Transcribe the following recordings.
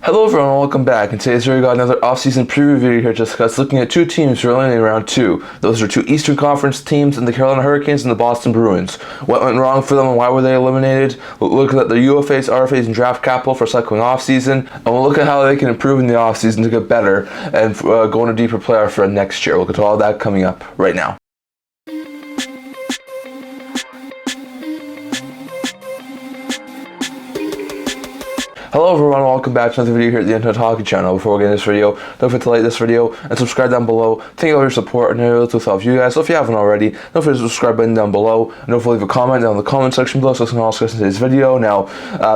Hello everyone, welcome back. In today's video, we got another offseason preview video here to discuss looking at two teams who are eliminated in round 2. Those are two Eastern Conference teams in the Carolina Hurricanes and the Boston Bruins. What went wrong for them and why were they eliminated? We'll look at their UFAs, RFAs, and draft capital for cycling offseason. And we'll look at how they can improve in the offseason to get better and go on a deeper playoff run next year. We'll get to all that coming up right now. Hello everyone, welcome back to another video here at the Internet Hockey Channel. Before we get into this video, don't forget to like this video and subscribe down below. Thank you all for your support and it will help you guys. So if you haven't already, don't forget to subscribe button down below and don't forget to leave a comment down in the comment section below so we can all discuss in today's video. Now,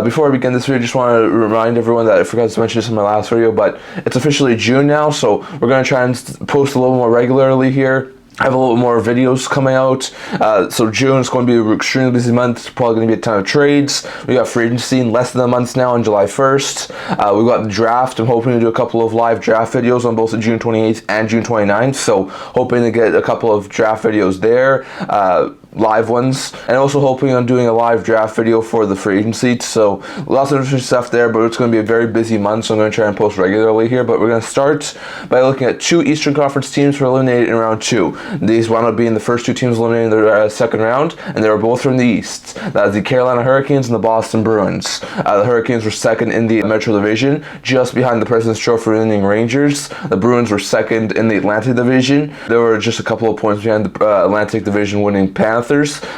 before I begin this video, I just want to remind everyone that I forgot to mention this in my last video, but it's officially June now, so we're going to try and post a little more regularly here. I have a little bit more videos coming out. So June is going to be an extremely busy month. It's probably going to be a ton of trades. We got free agency in less than a month now on July 1st. We've got the draft. I'm hoping to do a couple of live draft videos on both the June 28th and June 29th. So hoping to get a couple of draft videos there. Live ones, and also hoping on doing a live draft video for the free agency. So lots of interesting stuff there, but it's going to be a very busy month, so I'm going to try and post regularly here. But we're going to start by looking at two Eastern Conference teams who were eliminated in round 2. These wound up being the first two teams eliminated in the second round, and they were both from the East. That is the Carolina Hurricanes and the Boston Bruins. The Hurricanes were second in the Metro Division, just behind the President's Trophy winning Rangers. The Bruins were second in the Atlantic Division. They were just a couple of points behind the Atlantic Division winning Panthers.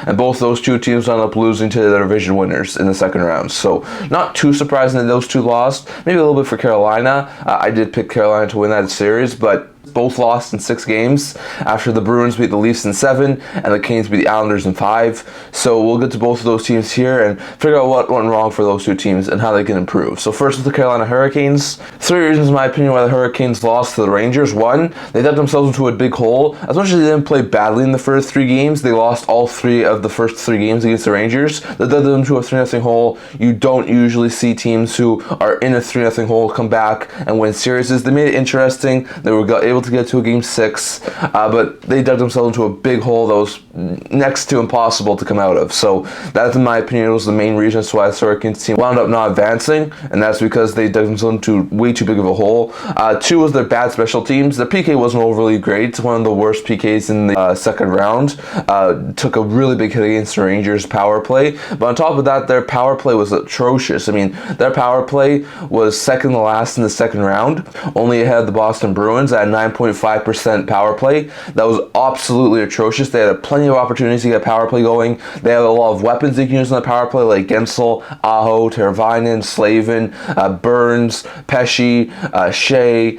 And both those two teams ended up losing to the division winners in the second round. So not too surprising that those two lost. Maybe a little bit for Carolina. I did pick Carolina to win that series, but both lost in 6 games after the Bruins beat the Leafs in 7 and the Canes beat the Islanders in 5. So we'll get to both of those teams here and figure out what went wrong for those two teams and how they can improve. So first with the Carolina Hurricanes, 3 reasons in my opinion why the Hurricanes lost to the Rangers. 1, they dug themselves into a big hole. As much as they didn't play badly in the first 3 games, they lost all 3 of the first 3 games against the Rangers. They dug them into a 3-0 hole. You don't usually see teams who are in a 3-0 hole come back and win series. They made it interesting. They were able to get to a game 6, but they dug themselves into a big hole that was next to impossible to come out of. So that, in my opinion, was the main reason as to why the Hurricanes team wound up not advancing, and that's because they dug themselves into way too big of a hole. 2 was their bad special teams. The PK wasn't overly great. It's one of the worst PKs in the second round. Took a really big hit against the Rangers power play, but on top of that, their power play was atrocious. I mean, their power play was second to last in the second round, only ahead of the Boston Bruins at 9.5% power play. That was absolutely atrocious. They had plenty of opportunities to get power play going. They had a lot of weapons they can use on the power play, like Guentzel, Aho, Teravainen, Swayman, Burns, Pesci, Shea,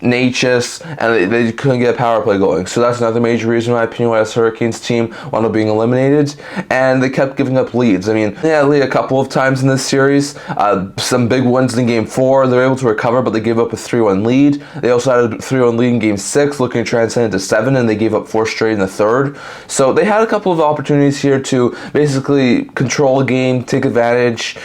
Necas, and they couldn't get a power play going. So that's another major reason, in my opinion, why this Hurricanes team wound up being eliminated. And they kept giving up leads. I mean, they had a lead a couple of times in this series. Some big wins in Game 4. They were able to recover, but they gave up a 3-1 lead. They also had a 3-1 lead in Game 6, looking to transcend it to 7, and they gave up 4 straight in the third. So they had a couple of opportunities here to basically control a game, take advantage,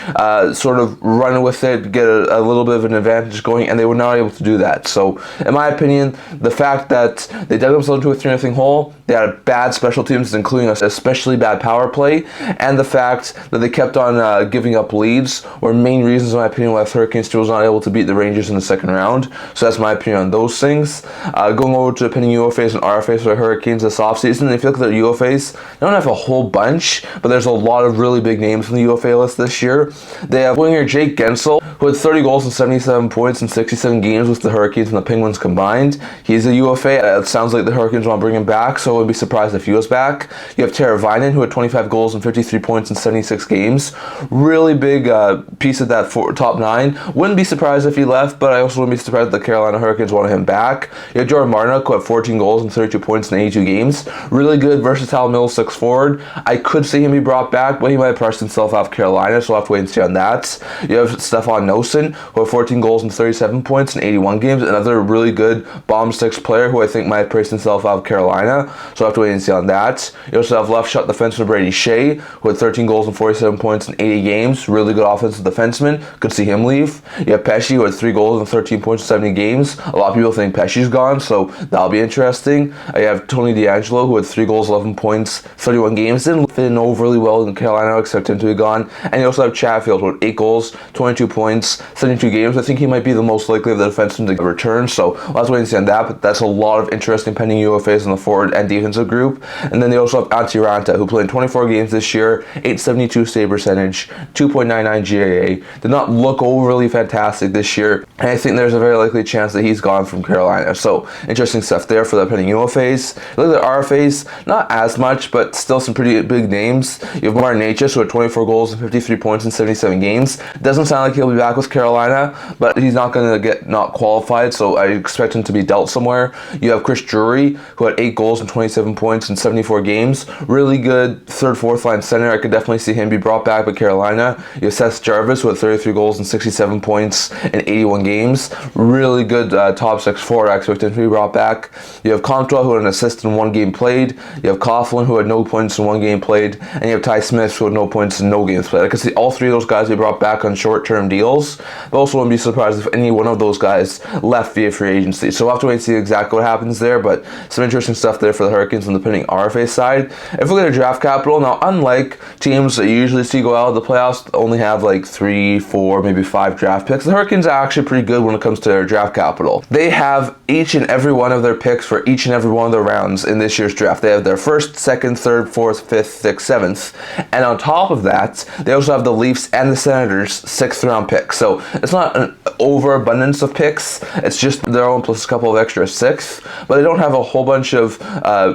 sort of run with it, get a little bit of an advantage going, and they were not able to do that. So in my opinion, the fact that they dug themselves into a 3-0 hole, they had bad special teams, including a especially bad power play, and the fact that they kept on giving up leads were main reasons, in my opinion, why the Hurricanes team was not able to beat the Rangers in the second round. So that's my opinion on those things. Going over to the pending UFAs and RFAs for the Hurricanes this offseason, if you look at their UFAs, they don't have a whole bunch, but there's a lot of really big names on the UFA list this year. They have winger Jake Guentzel, who had 30 goals and 77 points in 67 games with the Hurricanes and the Penguins combined. He's a UFA. It sounds like the Hurricanes want to bring him back, so I wouldn't be surprised if he was back. You have Teravainen, who had 25 goals and 53 points in 76 games. Really big piece of that top 9. Wouldn't be surprised if he left, but I also wouldn't be surprised if the Carolina Hurricanes wanted him back. You have Jordan Martinook, who had 14 goals and 32 points in 82 games. Really good, versatile middle 6 forward. I could see him be brought back, but he might have priced himself out of Carolina, so we'll have to wait and see on that. You have Stefan Noesen, who had 14 goals and 37 points in 81 games. Another really good bottom 6 player who I think might have priced himself out of Carolina. so I have to wait and see on that. You also have left shot defenseman Brady Shea, who had 13 goals and 47 points in 80 games. Really good offensive defenseman. Could see him leave. You have Pesce, who had 3 goals and 13 points in 70 games. A lot of people think Pesce's gone, so that'll be interesting. You have Tony DeAngelo, who had 3 goals, 11 points, 31 games. Didn't fit in overly well in Carolina, except him to be gone. And you also have Chatfield, who had 8 goals, 22 points, 72 games. I think he might be the most likely of the defensemen to return, so let's wait and see on that. But that's a lot of interesting pending UFAs in the forward and defensive group. And then they also have Antti Raanta, who played in 24 games this year, 872 save percentage, 2.99 GAA. Did not look overly fantastic this year, and I think there's a very likely chance that he's gone from Carolina. So interesting stuff there for the pending UFAs. Look at the RFAs, not as much, but still some pretty big names. You have Martin Necas, who had 24 goals and 53 points in 77 games. Doesn't sound like he'll be back with Carolina, but he's not going to get not qualified, so I expect him to be dealt somewhere. You have Chris Drury, who had 8 goals and 27 points in 74 games. Really good third, fourth line center. I could definitely see him be brought back by Carolina. You have Seth Jarvis, who had 33 goals and 67 points in 81 games. Really good top 6 forward. I expect him to be brought back. You have Comtois, who had an assist in 1 game played. You have Coughlin, who had no points in 1 game played. And you have Ty Smith, who had no points in no games played. I could see all 3 of those guys be brought back on short-term deals. But also wouldn't be surprised if any one of those guys left via free agency. So we'll have to wait and see exactly what happens there. But some interesting stuff there for the Hurricanes on the pending RFA side. If we look at draft capital, now unlike teams that you usually see go out of the playoffs, only have like 3, 4, maybe 5 draft picks, the Hurricanes are actually pretty good when it comes to their draft capital. They have each and every one of their picks for each and every one of their rounds in this year's draft. They have their 1st, 2nd, 3rd, 4th, 5th, 6th, 7th. And on top of that, they also have the Leafs and the Senators' 6th round picks. So it's not an overabundance of picks. It's just their own plus a couple of extra 6th. But they don't have a whole bunch of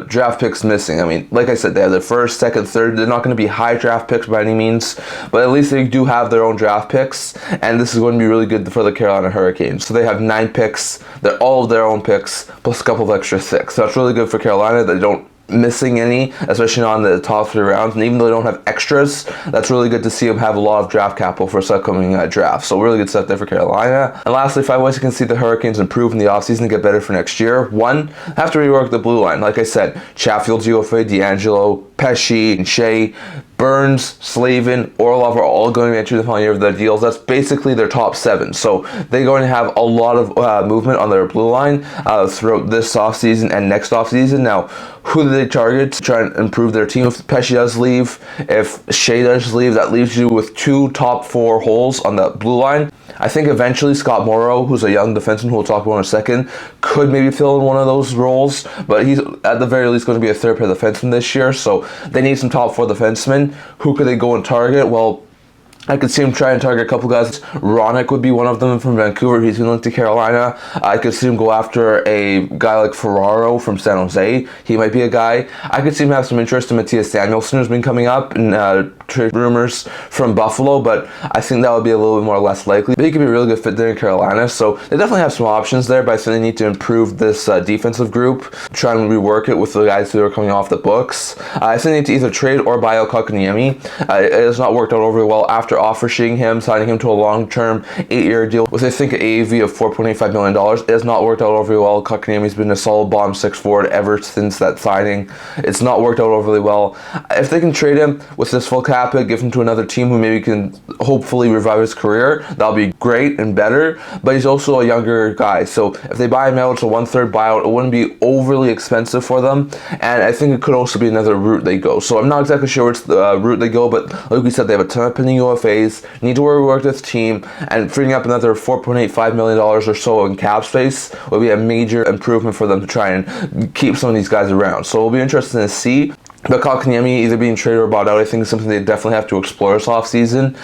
draft picks missing. I mean, like I said, they have their 1st, 2nd, 3rd. They're not going to be high draft picks by any means, but at least they do have their own draft picks, and this is going to be really good for the Carolina Hurricanes. So they have 9 picks. They're all of their own picks, plus a couple of extra 6. So that's really good for Carolina. They don't missing any, especially on the top 3 rounds, and even though they don't have extras, that's really good to see them have a lot of draft capital for this upcoming draft. So really good stuff there for Carolina. And lastly, 5 ways you can see the Hurricanes improve in the offseason and get better for next year. 1, have to rework the blue line. Like I said, Chatfield's UFA, DeAngelo, Pesce, and Shea, Burns, Slavin, Orlov are all going to enter the final year of their deals. That's basically their top 7. So they're going to have a lot of movement on their blue line throughout this offseason and next offseason. Now, who do they target to try and improve their team? If Pesce does leave, if Shea does leave, that leaves you with 2 top 4 holes on the blue line. I think eventually Scott Morrow, who's a young defenseman who we'll talk about in a second, could maybe fill in one of those roles, but he's at the very least going to be a 3rd pair defenseman this year, so they need some top 4 defensemen. Who could they go and target? Well, I could see him try and target a couple guys. Ronick would be one of them from Vancouver. He's been linked to Carolina. I could see him go after a guy like Ferraro from San Jose. He might be a guy. I could see him have some interest in Matthias Samuelsson, who's been coming up in trade rumors from Buffalo, but I think that would be a little bit more less likely. But he could be a really good fit there in Carolina. So they definitely have some options there, but I think they need to improve this defensive group, try and rework it with the guys who are coming off the books. I think they need to either trade or buy out Kotkaniemi. It has not worked out overly well after offering him, signing him to a long-term 8-year deal with I think an AAV of $4.85 million. It has not worked out overly well. Kotkaniemi's been a solid bottom 6 forward ever since that signing. It's not worked out overly well. If they can trade him with this full cap hit, give him to another team who maybe can hopefully revive his career, that'll be great and better. But he's also a younger guy, so if they buy him out, it's a 1/3 buyout. It wouldn't be overly expensive for them, and I think it could also be another route they go. So I'm not exactly sure which route they go, but like we said, they have a ton of pending UFAs, need to rework this team, and freeing up another $4.85 million or so in cap space would be a major improvement for them to try and keep some of these guys around. So it'll be interesting to see. But Kotkaniemi either being traded or bought out, I think is something they definitely have to explore this offseason.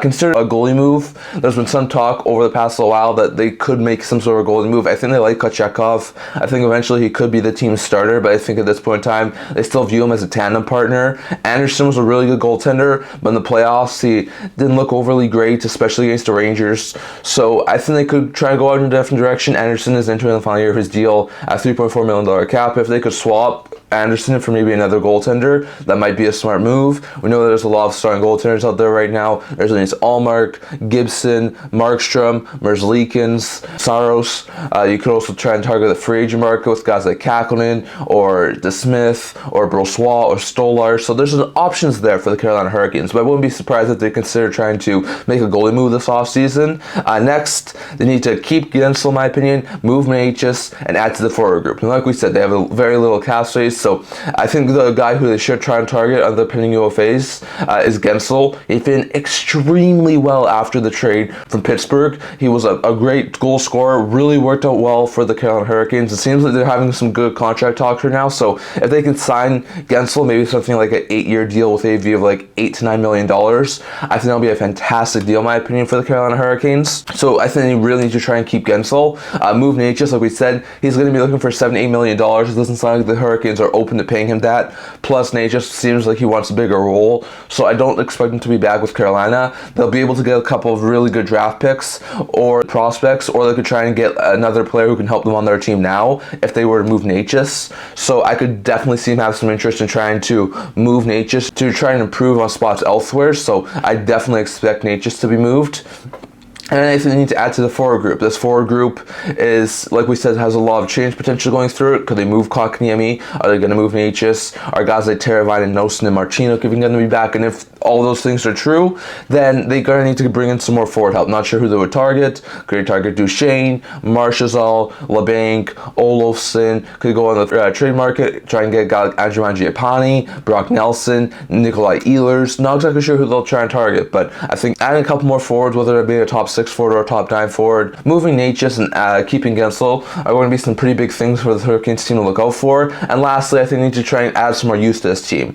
Consider a goalie move. There's been some talk over the past little while that they could make some sort of goalie move. I think they like Kochetkov. I think eventually he could be the team's starter, but I think at this point in time, they still view him as a tandem partner. Anderson was a really good goaltender, but in the playoffs, he didn't look overly great, especially against the Rangers. So I think they could try to go out in a different direction. Anderson is entering the final year of his deal at $3.4 million cap. If they could swap Anderson for maybe another goaltender. That might be a smart move. We know that there's a lot of starting goaltenders out there right now. There's Ullmark, Gibson, Markstrom, Merzlikins, Saros. You could also try and target the free agent market with guys like Kakkonen or DeSmith or Brossois or Stolar. So there's options there for the Carolina Hurricanes, but I wouldn't be surprised if they consider trying to make a goalie move this offseason. Next, they need to keep Guentzel, in my opinion, move Necas, and add to the forward group. And like we said, they have a very little cap space, so I think the guy who they should try and target on the pending UFAs is Guentzel. He fit in extremely well after the trade from Pittsburgh. He was a great goal scorer, really worked out well for the Carolina Hurricanes. It seems like they're having some good contract talks right now, so if they can sign Guentzel, maybe something like an 8-year deal with AV of like $8 to $9 million, I think that'll be a fantastic deal, in my opinion, for the Carolina Hurricanes. So I think they really need to try and keep Guentzel. Move Necas, like we said, he's going to be looking for $7 to $8 million. It doesn't sound like the Hurricanes are open to paying him that. Plus, Necas seems like he wants a bigger role, so I don't expect him to be back with Carolina. They'll be able to get a couple of really good draft picks or prospects, or they could try and get another player who can help them on their team now if they were to move Necas. So I could definitely see him have some interest in trying to move Necas to try and improve on spots elsewhere. So I definitely expect Necas to be moved. And then I think they need to add to the forward group. This forward group is, like we said, has a lot of change potential going through it. Could they move Kotkaniemi? Are they going to move Necas? Are guys like Teravine and Nosen and Marchino even going to be back? And if all those things are true, then they're going to need to bring in some more forward help. Not sure who they would target. Could they target Duchesne, Marchazal, LeBanc, Olofsson? Could they go on the trade market, try and get guys like Andrew Mangiapane, Brock Nelson, Nikolai Ehlers? Not exactly sure who they'll try and target, but I think adding a couple more forwards, whether it be a top 6 forward or a top 9 forward, moving Necas and keeping Guentzel are going to be some pretty big things for the Hurricanes team to look out for. And lastly, I think they need to try and add some more youth to this team.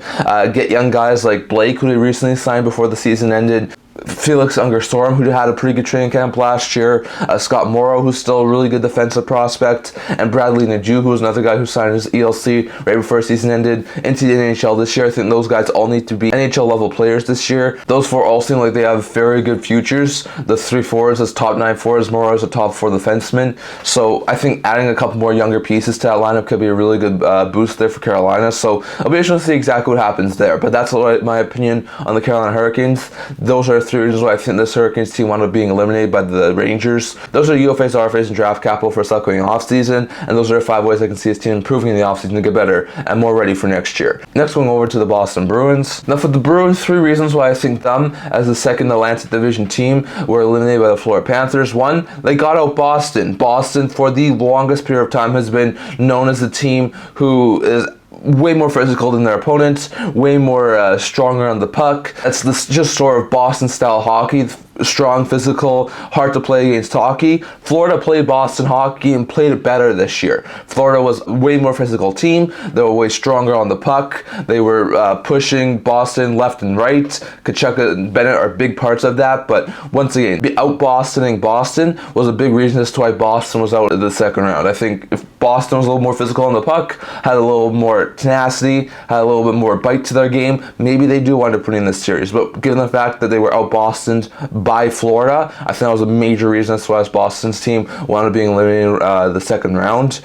Get young guys like Blake, who they recently signed before the season ended, Felix Unger-Storm, who had a pretty good training camp last year, Scott Morrow, who's still a really good defensive prospect, and Bradley Najou, who was another guy who signed his ELC right before the season ended, into the NHL this year. I think those guys all need to be NHL level players this year. Those 4 all seem like they have very good futures. The 3 forwards as top 9 forwards, Morrow is a top 4 defenseman. So I think adding a couple more younger pieces to that lineup could be a really good boost there for Carolina. So I'll be interested to see exactly what happens there. But that's my opinion on the Carolina Hurricanes. Those are 3 reasons why I think this Hurricanes team wound up being eliminated by the Rangers. Those are UFAs, RFAs, and draft capital for this upcoming offseason, and those are 5 ways I can see this team improving in the offseason to get better and more ready for next year. Next, going over to the Boston Bruins. Now for the Bruins, 3 reasons why I think them, as the second Atlantic Division team, were eliminated by the Florida Panthers. 1, they got out Boston. Boston, for the longest period of time, has been known as the team who is way more physical than their opponents, way more stronger on the puck. That's this just sort of Boston style hockey. Strong, physical, hard to play against hockey. Florida played Boston hockey and played it better this year. Florida was a way more physical team. They were way stronger on the puck. They were pushing Boston left and right. Kachuk and Bennett are big parts of that, but once again, out-Bostoning Boston was a big reason as to why Boston was out in the second round. I think if Boston was a little more physical on the puck, had a little more tenacity, had a little bit more bite to their game, maybe they do wind up winning this series. But given the fact that they were out-Bostoned by Florida, I think that was a major reason as to why Boston's team wound up being eliminated the second round.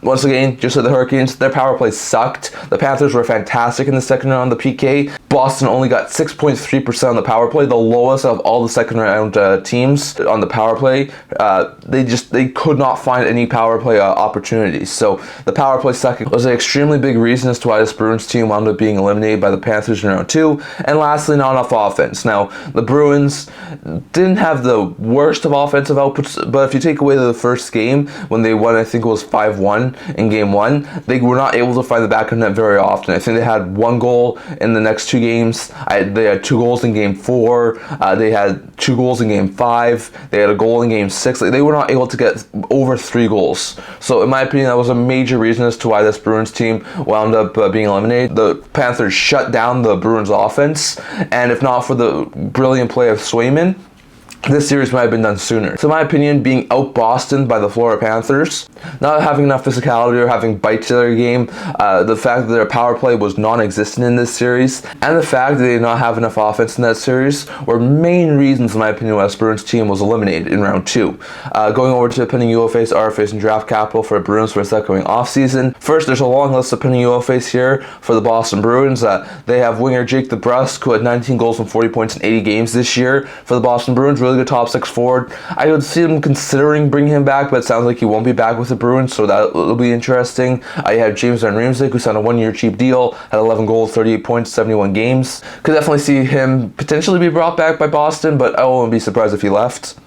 Once again, just like the Hurricanes, their power play sucked. The Panthers were fantastic in the second round on the PK. Boston only got 6.3% on the power play, the lowest of all the second round teams on the power play. They could not find any power play opportunities. So the power play sucking was an extremely big reason as to why this Bruins team wound up being eliminated by the Panthers in round 2. And lastly, not enough offense. Now, the Bruins didn't have the worst of offensive outputs, but if you take away the first game when they won, I think it was 5-1 in game 1, they were not able to find the back of net very often. I think they had 1 goal in the next 2 games. They had 2 goals in game 4. They had 2 goals in game 5. They had a goal in game 6. They were not able to get over 3 goals. So in my opinion, that was a major reason as to why this Bruins team wound up being eliminated. The Panthers shut down the Bruins offense, and if not for the brilliant play of Swayman, this series might have been done sooner. So in my opinion, being out Boston by the Florida Panthers, not having enough physicality or having bite to their game, the fact that their power play was non-existent in this series, and the fact that they did not have enough offense in that series were main reasons, in my opinion, why this Bruins team was eliminated in round 2. Going over to pending UFAs, RFAs, and draft capital for the Bruins for this upcoming offseason. First, there's a long list of pending UFAs here for the Boston Bruins. They have winger Jake DeBrusk, who had 19 goals and 40 points in 80 games this year for the Boston Bruins. Really good top 6 forward. I would see them considering bringing him back, but it sounds like he won't be back with the Bruins, so that will be interesting. You have James Van Riemsdyk, who signed a 1-year cheap deal, had 11 goals, 38 points, 71 games. Could definitely see him potentially be brought back by Boston, but I wouldn't be surprised if he left.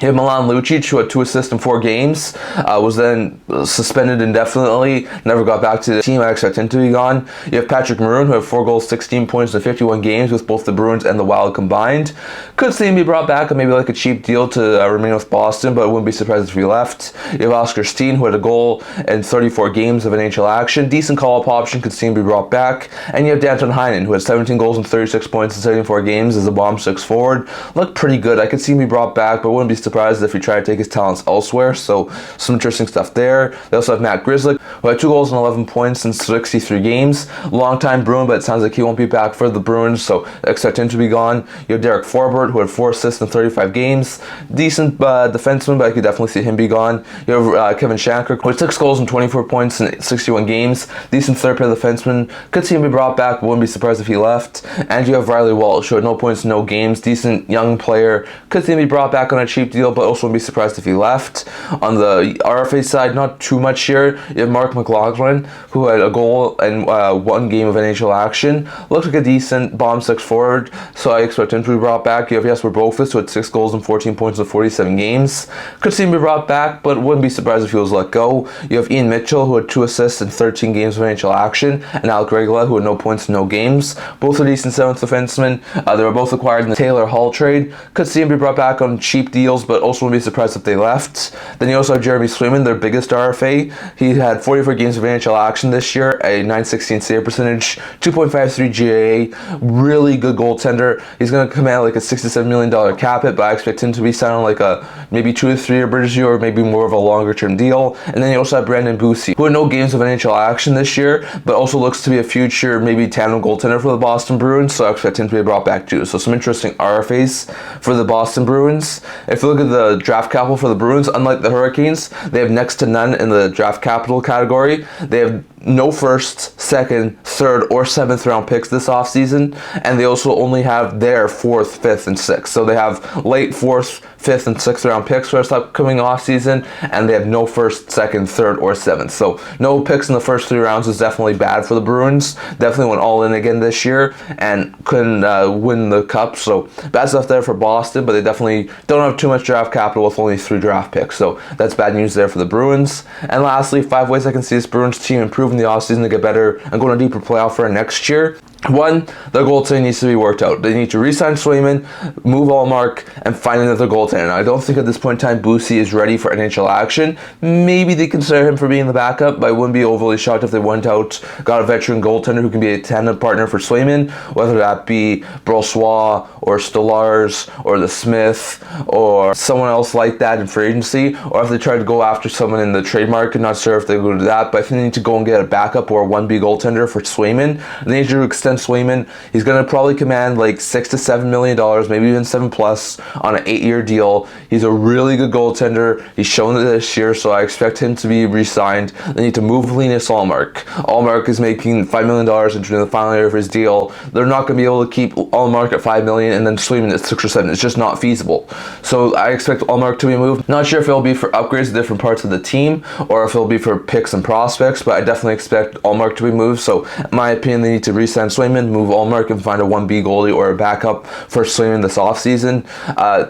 You have Milan Lucic, who had 2 assists in 4 games, was then suspended indefinitely, never got back to the team. I expect him to be gone. You have Patrick Maroon, who had 4 goals, 16 points in 51 games with both the Bruins and the Wild combined. Could see him be brought back and maybe like a cheap deal to remain with Boston, but I wouldn't be surprised if he left. You have Oscar Steen, who had a goal in 34 games of NHL action. Decent call-up option, could see him be brought back. And you have Danton Heinen, who had 17 goals and 36 points in 74 games as a bomb 6 forward. Looked pretty good. I could see him be brought back, but wouldn't be surprised if he tried to take his talents elsewhere. So some interesting stuff there. They also have Matt Grzelcyk, who had 2 goals and 11 points in 63 games. Long-time Bruin, but it sounds like he won't be back for the Bruins, so expect him to be gone. You have Derek Forbort, who had 4 assists in 35 games. Decent defenseman, but I could definitely see him be gone. You have Kevin Shattenkirk, who had 6 goals and 24 points in 61 games. Decent third-pair defenseman. Could see him be brought back, but wouldn't be surprised if he left. And you have Riley Walsh, who had no points, no games. Decent young player. Could see him be brought back on a cheap deal, but also wouldn't be surprised if he left. On the RFA side, not too much here. You have Mark McLaughlin, who had a goal and 1 game of NHL action. Looks like a decent bomb 6 forward, so I expect him to be brought back. You have Jesper Boqvist, who had 6 goals and 14 points in 47 games. Could see him be brought back, but wouldn't be surprised if he was let go. You have Ian Mitchell, who had 2 assists in 13 games of NHL action, and Alec Regula, who had no points in no games. Both are decent 7th defensemen. They were both acquired in the Taylor Hall trade. Could see him be brought back on cheap deals, but also wouldn't be surprised if they left. Then you also have Jeremy Swayman, their biggest RFA. He had 44 games of NHL action this year, a .916 save percentage, 2.53 GAA, really good goaltender. He's going to command like a $67 million cap hit, but I expect him to be signed on like a maybe 2 to 3 year British deal or maybe more of a longer term deal. And then you also have Brandon Bussi, who had no games of NHL action this year, but also looks to be a future maybe tandem goaltender for the Boston Bruins, so I expect him to be brought back too. So some interesting RFAs for the Boston Bruins. If you look at the draft capital for the Bruins, unlike the Hurricanes, they have next to none in the draft capital category. They have no first, second, third, or 7th round picks this offseason, and they also only have their 4th, 5th, and 6th. So they have late 4th, 5th, and 6th round picks for this upcoming offseason, and they have no first, second, third, or 7th. So no picks in the first 3 rounds is definitely bad for the Bruins. Definitely went all in again this year and couldn't win the cup. So bad stuff there for Boston, but they definitely don't have too much draft capital with only 3 draft picks. So that's bad news there for the Bruins. And lastly, 5 ways I can see this Bruins team improve in the offseason to get better and go on a deeper playoff run next year. 1, their goaltending needs to be worked out. They need to re-sign Swayman, move Ullmark, and find another goaltender. Now, I don't think at this point in time Bussi is ready for NHL action. Maybe they consider him for being the backup, but I wouldn't be overly shocked if they went out, got a veteran goaltender who can be a tandem partner for Swayman, whether that be Brossois or Stolarz or the Smith or someone else like that in free agency, or if they try to go after someone in the trade market. Not sure if they go do that, but I think they need to go and get a backup or a 1B goaltender for Swayman. They need to extend Swayman. He's going to probably command like $6 to $7 million, maybe even 7+ on an 8-year deal. He's a really good goaltender. He's shown it this year, so I expect him to be re-signed. They need to move Linus Ullmark. Ullmark is making $5 million into the final year of his deal. They're not going to be able to keep Ullmark at $5 million and then Swayman at 6 or 7. It's just not feasible. So I expect Ullmark to be moved. Not sure if it'll be for upgrades to different parts of the team or if it'll be for picks and prospects, but I definitely expect Ullmark to be moved. So in my opinion, they need to re-sign Swayman, move Ullmark, and find a 1B goalie or a backup for Swayman this offseason.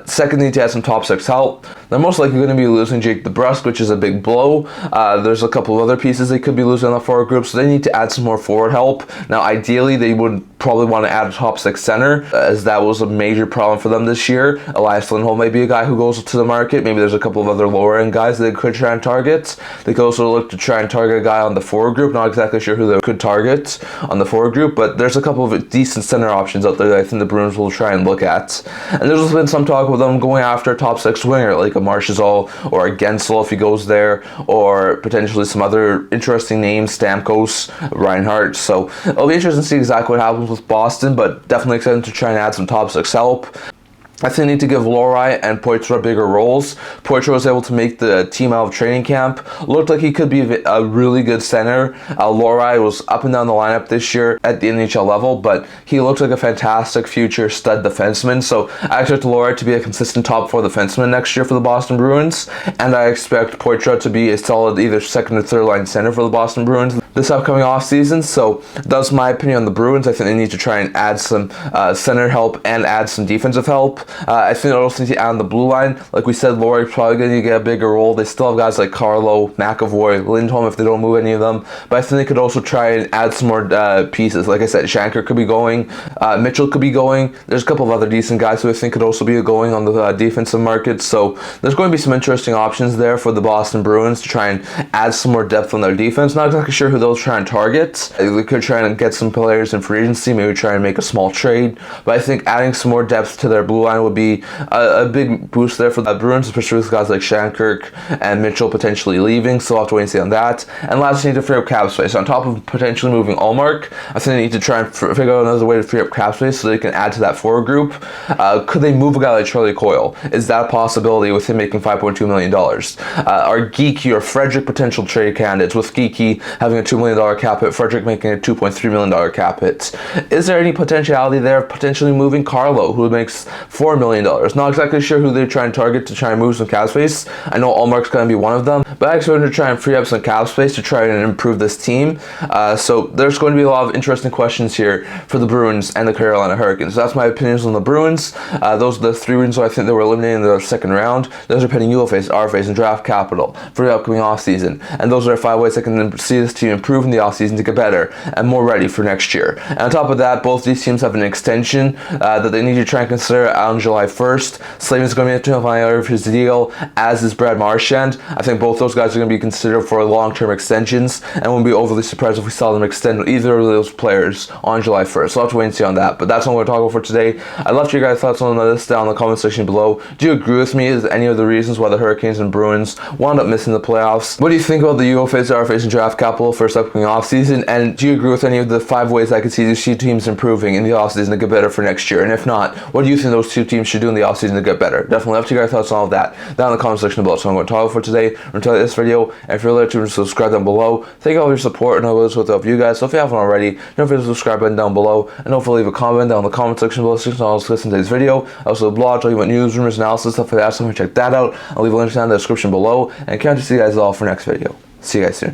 Second, they need to have some top 6 help. They're most likely going to be losing Jake DeBrusk, which is a big blow. There's a couple of other pieces they could be losing on the forward group, so they need to add some more forward help. Now, ideally, they would probably want to add a top six center, as that was a major problem for them this year. Elias Lindholm may be a guy who goes to the market. Maybe there's a couple of other lower end guys that they could try and target. They could also look to try and target a guy on the forward group. Not exactly sure who they could target on the forward group, but there's a couple of decent center options out there that I think the Bruins will try and look at. And there's also been some talk about them going after a top six winger, like a Marchessault or a Guentzel if he goes there, or potentially some other interesting names, Stamkos, Reinhart. So it'll be interesting to see exactly what happens with Boston, but definitely excited to try and add some top six help. I think they need to give Lohrei and Poitras bigger roles. Poitras was able to make the team out of training camp. Looked like he could be a really good center. Lohrei was up and down the lineup this year at the NHL level, but he looks like a fantastic future stud defenseman. So I expect Lohrei to be a consistent top four defenseman next year for the Boston Bruins, and I expect Poitras to be a solid either second or third line center for the Boston Bruins this upcoming offseason. So that's my opinion on the Bruins. I think they need to try and add some center help and add some defensive help. I think they also need to add on the blue line. Like we said, Lohrei probably going to get a bigger role. They still have guys like Carlo, McAvoy, Lindholm if they don't move any of them. But I think they could also try and add some more pieces. Like I said, Shanker could be going. Mitchell could be going. There's a couple of other decent guys who I think could also be going on the defensive market. So there's going to be some interesting options there for the Boston Bruins to try and add some more depth on their defense. Not exactly sure who those try and target. They could try and get some players in free agency, maybe try and make a small trade. But I think adding some more depth to their blue line would be a big boost there for the Bruins, especially with guys like Shanker and Mitchell potentially leaving. So I'll have to wait and see on that. And last, they need to free up cap space. On top of potentially moving Ullmark, I think they need to try and figure out another way to free up cap space so they can add to that forward group. Could they move a guy like Charlie Coyle? Is that a possibility with him making $5.2 million? Are Geeky or Frederick potential trade candidates, with Geeky having a $2 million cap hit, Frederick making a $2.3 million cap hit? Is there any potentiality there of potentially moving Carlo, who makes $4 million? Not exactly sure who they're trying to target to try and move some cap space. I know Ullmark's going to be one of them, but I expect them to try and free up some cap space to try and improve this team. So there's going to be a lot of interesting questions here for the Bruins and the Carolina Hurricanes. So that's my opinions on the Bruins. Those are the three reasons why I think they were eliminated in the second round. Those are pending UFAs, RFAs, and draft capital for the upcoming offseason. And those are 5 ways I can see this team improve in the offseason to get better and more ready for next year. And on top of that, both these teams have an extension that they need to try and consider on July 1st. Swayman's going to be at the final of his deal, as is Brad Marchand. I think both those guys are going to be considered for long-term extensions, and won't be overly surprised if we saw them extend either of those players on July 1st. So I'll have to wait and see on that. But that's what we're talking about for today. I'd love to hear your guys' thoughts on this down in the comment section below. Do you agree with me? Is any of the reasons why the Hurricanes and Bruins wound up missing the playoffs? What do you think about the UFAs, RFAs, and draft capital for this upcoming offseason? And do you agree with any of the 5 ways I could see these two teams improving in the offseason to get better for next year? And if not, what do you think those two teams should do in the offseason to get better? Definitely love to hear your thoughts on all of that down in the comment section below. So I'm going to talk for today. I'm going to tell you this video, and if you're related to subscribe down below. Thank you all for your support, and I will help you guys. So if you haven't already, don't forget to subscribe button down below, and don't forget to leave a comment down in the comment section below. So you can also listen to today's video. I also have a blog talking about news, rumors, analysis, stuff like that. So check that out. I'll leave a link down in the description below, and can't wait to see you guys all for next video. See you guys soon.